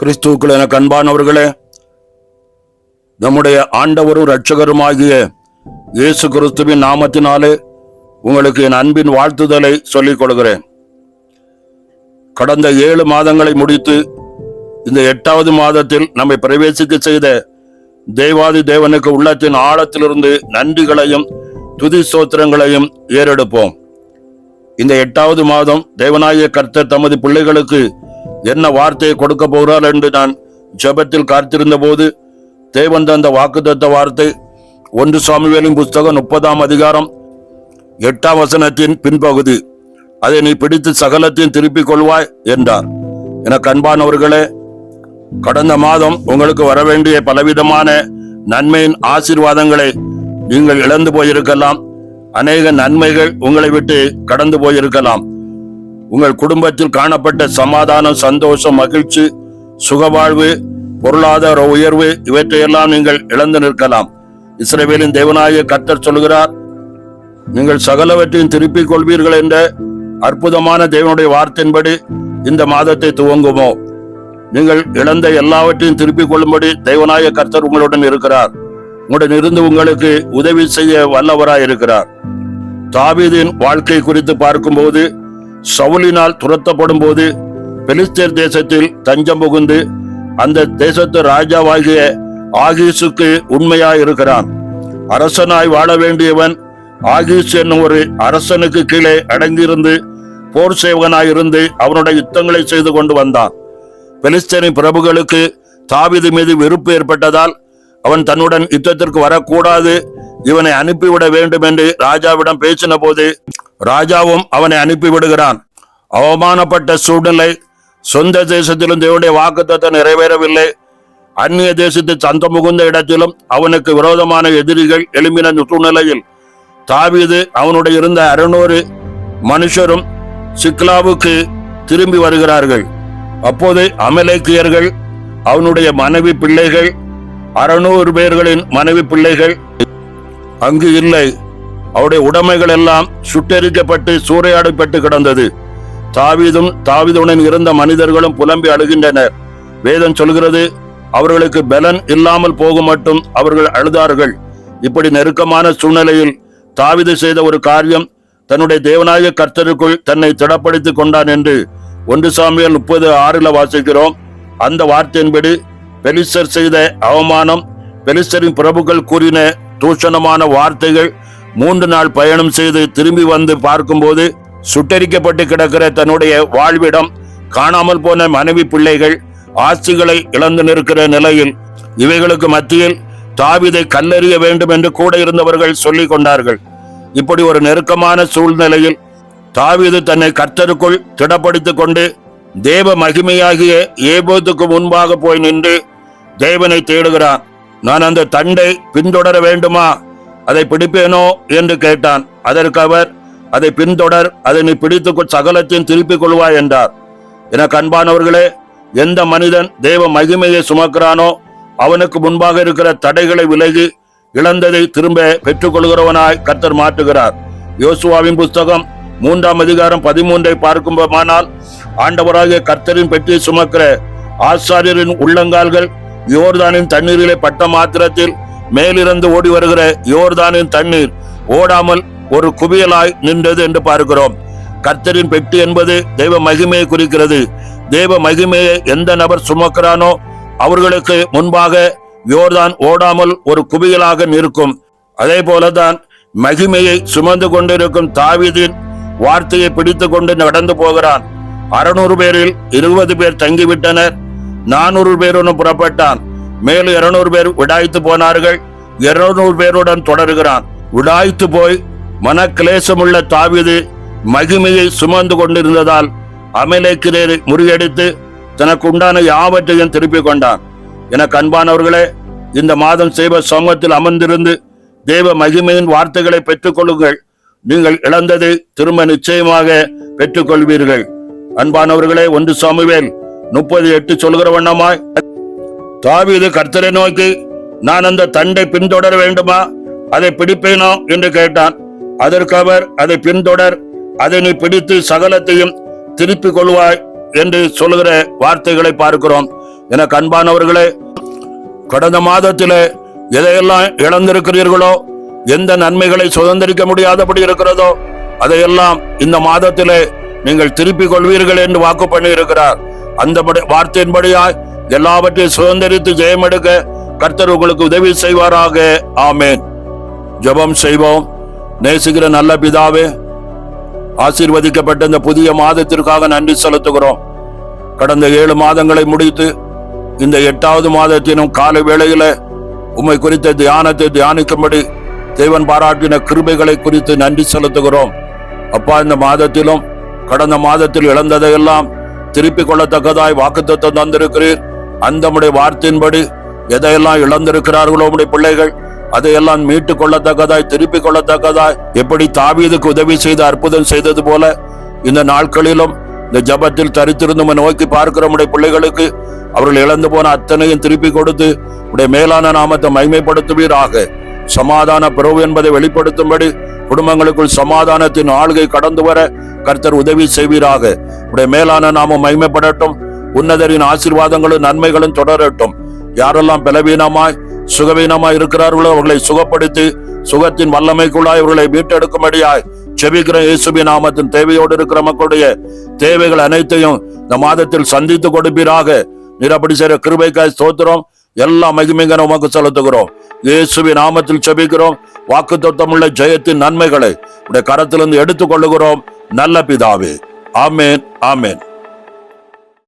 கிறிஸ்துவுக்குள் எனக்கு அன்பானவர்களே, நம்முடைய ஆண்டவரும் இரட்சகருமாகிய இயேசு கிறிஸ்துவின் நாமத்தினாலே உங்களுக்கு என் அன்பின் வாழ்த்துதலை சொல்லிக் கொள்கிறேன். கடந்த 7 மாதங்களை முடித்து இந்த 8வது மாதத்தில் நம்மை பிரவேசிக்க செய்த தேவாதி தேவனுக்கு உள்ளத்தின் ஆழத்திலிருந்து நன்றிகளையும் துதி ஸ்தோத்திரங்களையும் ஏறெடுப்போம். இந்த 8வது மாதம் தேவனாகிய கர்த்தர் தமது பிள்ளைகளுக்கு என்ன வார்த்தையை கொடுக்க போகிறார் என்று நான் ஜெபத்தில் காத்திருந்த போது தேவன் தந்த வாக்குத்தத்த வார்த்தை 1 சாமுவேலின் புஸ்தகம் 30ஆம் அதிகாரம் 8ஆம் வசனத்தின் பின்பகுதி, அதை நீ பிடித்து சகலத்தையும் திருப்பிக் கொள்வாய் என்றார். எனக்கு அன்பானவர்களே, கடந்த மாதம் உங்களுக்கு வரவேண்டிய பலவிதமான நன்மையின் ஆசீர்வாதங்களை நீங்கள் இழந்து போயிருக்கலாம். அநேக நன்மைகள் உங்களை விட்டு கடந்து போயிருக்கலாம். உங்கள் குடும்பத்தில் காணப்பட்ட சமாதானம், சந்தோஷம், மகிழ்ச்சி, சுகவாழ்வு, பொருளாதார உயர்வு இவற்றையெல்லாம் நீங்கள் இழந்து நிற்கலாம். இஸ்ரவேலின் தேவனாகிய கர்த்தர் சொல்கிறார், நீங்கள் சகலவற்றையும் திருப்பிக் கொள்வீர்கள் என்ற அற்புதமான தேவனுடைய வார்த்தையின்படி இந்த மாதத்தை துவங்குமோ. நீங்கள் இழந்த எல்லாவற்றையும் திருப்பிக் கொள்ளும்படி தேவனாகிய கர்த்தர் உங்களுடன் இருக்கிறார். உங்களுடன் இருந்து உங்களுக்கு உதவி செய்ய வல்லவராய் இருக்கிறார். தாவீதின் வாழ்க்கை குறித்து பார்க்கும்போது, சவுலினால் துரத்தப்படும் போது பெலிஸ்தேர் தேசத்தில் தஞ்சம் புகுந்து அந்த தேசத்து ராஜாவாகிய ஆகீசுக்கு உண்மையாய் இருக்கிறான். அரசனாய் வாழ வேண்டியவன் ஆகீஸ் என்னும் ஒரு அரசனுக்கு கீழே அடங்கியிருந்து போர் சேவகனாய் இருந்து அவனுடைய யுத்தங்களை செய்து கொண்டு வந்தான். பெலிஸ்தேரின் பிரபுகளுக்கு தாவீது மீது வெறுப்பு ஏற்பட்டதால் அவன் தன்னுடன் யுத்தத்திற்கு வரக்கூடாது, இவனை அனுப்பிவிட வேண்டும் என்று ராஜாவிடம் பேசின போது ராஜாவும் அவனை அனுப்பிவிடுகிறான். அவமானப்பட்ட சூழ்நிலை, சொந்த தேசத்திலும் தேவனுடைய வாக்குத்தத்தம் நிறைவேறவில்லை. அந்நிய தேசத்தில் சந்தம் புகுந்த இடத்திலும் அவனுக்கு விரோதமான எதிரிகள் எழும்பின சூழ்நிலையில் தாவீது அவனுடைய இருந்த 600 மனுஷரும் சிக்லாவுக்கு திரும்பி வருகிறார்கள். அப்போது அமலேக்கியர்கள் அவனுடைய மனைவி பிள்ளைகள் 600 பேர்களின் மனைவி பிள்ளைகள் அங்கு இல்லை. அவருடைய உடைமைகள் எல்லாம் சுட்டெரிக்கப்பட்டு சூறையாடப்பட்டு கிடந்தது. தாவீதும் தாவீதுடன் இருந்த மனிதர்களும் புலம்பி அழுகின்றனர். வேதம் சொல்கிறது, அவர்களுக்கு பலன் இல்லாமல் போகும் மட்டும் அவர்கள் அழுதார்கள். இப்படி நெருக்கமான சூழ்நிலையில் தாவீது செய்த ஒரு காரியம், தன்னுடைய தேவனாகிய கர்த்தருக்குள் தன்னை திடப்படுத்திக் கொண்டான் என்று 1 சாமுவேல் 30:6 வாசிக்கிறோம். அந்த வார்த்தையின்படி பெலிஸ்தர் செய்த அவமானம், பெலிஸ்தரின் பிரபுக்கள் கூறின தூஷணமான வார்த்தைகள், 3 நாள் பயணம் செய்து திரும்பி வந்து பார்க்கும்போது சுட்டரிக்கப்பட்டு கிடக்கிற தன்னுடைய வாழ்விடம், காணாமல் போன மனைவி பிள்ளைகள், ஆட்சிகளை இழந்து நிற்கிற நிலையில் இவைகளுக்கு மத்தியில் தாவீதை கல்லெறிய வேண்டும் என்று கூட இருந்தவர்கள் சொல்லிக் கொண்டார்கள். இப்படி ஒரு நெருக்கமான சூழ்நிலையில் தாவீது தன்னை கர்த்தருக்குள் திடப்படுத்திக் கொண்டு தேவ மகிமையாகிய ஏபோத்துக்கு முன்பாக போய் நின்று தேவனை தேடுகிறான். நான் அந்த தண்டை பின்தொடர வேண்டுமா, அதை பிடிப்பேனோ என்று கேட்டான். அதற்கு அவர், அதை பின்தொடர், அதை நீ பிடித்து சகலத்தையும் திருப்பிக் கொள்வாய் என்றார். எனக்கு அன்பானவர்களே, எந்த மனிதன் தேவ மகிமையை சுமக்கிறானோ அவனுக்கு முன்பாக இருக்கிற தடைகளை விலகி இழந்ததை திரும்ப பெற்றுக் கொள்கிறவனாய் கர்த்தர் மாற்றுகிறார். யோசுவாவின் புஸ்தகம் 3ஆம் அதிகாரம் 13 பார்க்கும்போமானால், ஆண்டவராகிய கர்த்தரின் பெட்டியை சுமக்கிற ஆசாரியரின் உள்ளங்கால்கள் யோர்தானின் தண்ணீரிலே பட்ட மாத்திரத்தில் மேலிருந்து ஓடி வருகிற யோர்தானின் தண்ணீர் ஓடாமல் ஒரு குவியலாய் நின்றது என்று பார்க்கிறோம். கர்த்தரின் பெட்டி என்பது தெய்வ மகிமையை குறிக்கிறது. தெய்வ மகிமையை எந்த நபர் சுமக்கிறானோ அவர்களுக்கு முன்பாக யோர்தான் ஓடாமல் ஒரு குவியலாக நிற்கும். அதே போலதான் மகிமையை சுமந்து கொண்டிருக்கும் தாவீதின் வார்த்தையை பிடித்து கொண்டு நடந்து போகிறான். 600 பேரில் 20 பேர் தங்கிவிட்டனர். 400 பேருடன் புறப்பட்டான். மேலும் 200 பேர் விடாய்த்து போனார்கள். 200 பேருடன் தொடர்கிறான். விடாய்த்து போய் மனக்கிலேசமுள்ள தாவீது மகிமையை சுமந்து கொண்டிருந்ததால் அமலேக்கியரை முறியடித்து தனக்கு உண்டான யாவற்றையும் திருப்பிக் கொண்டான். எனக்கு அன்பானவர்களே, இந்த மாதம் செய்வ சமூகத்தில் அமர்ந்திருந்து தேவ மகிமையின் வார்த்தைகளை பெற்றுக் கொள்ளுங்கள். நீங்கள் இழந்ததை திரும்ப நிச்சயமாக பெற்றுக் கொள்வீர்கள். அன்பானவர்களே, 1 சாமுவேல் 30:8 சொல்கிற வண்ணமாய் தாவீது கர்த்தரை நோக்கி, நான் அந்த தண்டை பின்தொடர வேண்டுமா, அதை பிடிப்பேனோ என்று கேட்டான். அதற்கு அவர், அதை பின்தொடர், அதை நீ பிடித்து சகலத்தையும் திருப்பிக் கொள்வாய் என்று சொல்லுகிற வார்த்தைகளை பார்க்கிறோம். எனக்கு அன்பானவர்களே, கடந்த மாதத்திலே எதையெல்லாம் இழந்திருக்கிறீர்களோ, எந்த நன்மைகளை சுதந்திரிக்க முடியாதபடி இருக்கிறதோ, அதையெல்லாம் இந்த மாதத்திலே நீங்கள் திருப்பிக் கொள்வீர்கள் என்று வாக்கு பண்ணி இருக்கிறார். அந்த வார்த்தையின்படியாய் எல்லாவற்றையும் சுதந்திரித்து ஜெயம் எடுக்க கர்த்தர் உங்களுக்கு உதவி செய்வாராக. ஆமேன். ஜெபம் செய்வோம். நேசிக்கிற நல்ல பிதாவே, ஆசீர்வதிக்கப்பட்ட இந்த புதிய மாதத்திற்காக நன்றி செலுத்துகிறோம். கடந்த 7 மாதங்களை முடித்து இந்த 8வது மாதத்தினும் காலை வேளையில உம்மை குறித்த தியானத்தை தியானிக்கும்படி தேவன் பாராட்டின கிருபைகளை குறித்து நன்றி செலுத்துகிறோம். அப்பா, இந்த மாதத்திலும் கடந்த மாதத்தில் இழந்ததையெல்லாம் திருப்பிக் கொள்ளத்தக்கதாய் வாக்குத்தத்தம் தந்திருக்கிறீர். அந்த உம்முடைய வார்த்தையின்படி எதையெல்லாம் இழந்திருக்கிறார்களோ உம்முடைய பிள்ளைகள், அதையெல்லாம் மீட்டுக் கொள்ளத்தக்கதாய், திருப்பிக் கொள்ளத்தக்கதாய், எப்படி தாவீதுக்கு உதவி செய்து அற்புதம் செய்தது போல இந்த நாட்களிலும் இந்த ஜபத்தில் தரித்திருந்து நோக்கி பார்க்கிற உடைய பிள்ளைகளுக்கு அவர்கள் இழந்து போன அத்தனையும் திருப்பி கொடுத்து உடைய மேலான நாமத்தை மகிமைப்படுத்துவீராக. சமாதான பிரபு என்பதை வெளிப்படுத்தும்படி குடும்பங்களுக்குள் சமாதானத்தின் ஆளுகை கடந்து வர கர்த்தர் உதவி செய்வீராக. உடைய மேலான நாமம் மகிமைப்படட்டும். உன்னதரின் ஆசீர்வாதங்களும் நன்மைகளும் தொடரட்டும். யாரெல்லாம் பலவீனமாய் சுகவீனமாய் இருக்கிறார்களோ அவர்களை சுகப்படுத்தி சுகத்தின் வல்லமைக்குள்ளாய் அவர்களை மீட்டெடுக்கும்படியாய் செபிக்கிற இயேசுவின் நாமத்தின் தேவையோடு இருக்கிற மக்களுடைய தேவைகள் அனைத்தையும் இந்த மாதத்தில் சந்தித்து கொடுப்பீராக. நீரப்படி செய்கிற கிருபைக்காய் ஸ்தோத்திரம். எல்லா மகிமைகளை உமக்கு செலுத்துகிறோம். இயேசுவின் நாமத்தில் செபிக்கிறோம். வாக்குத்தத்தமுள்ள ஜெயத்தின் நன்மைகளை உடைய கரத்திலிருந்து எடுத்துக் கொள்ளுகிறோம் நல்ல பிதாவே. ஆமேன், ஆமேன்.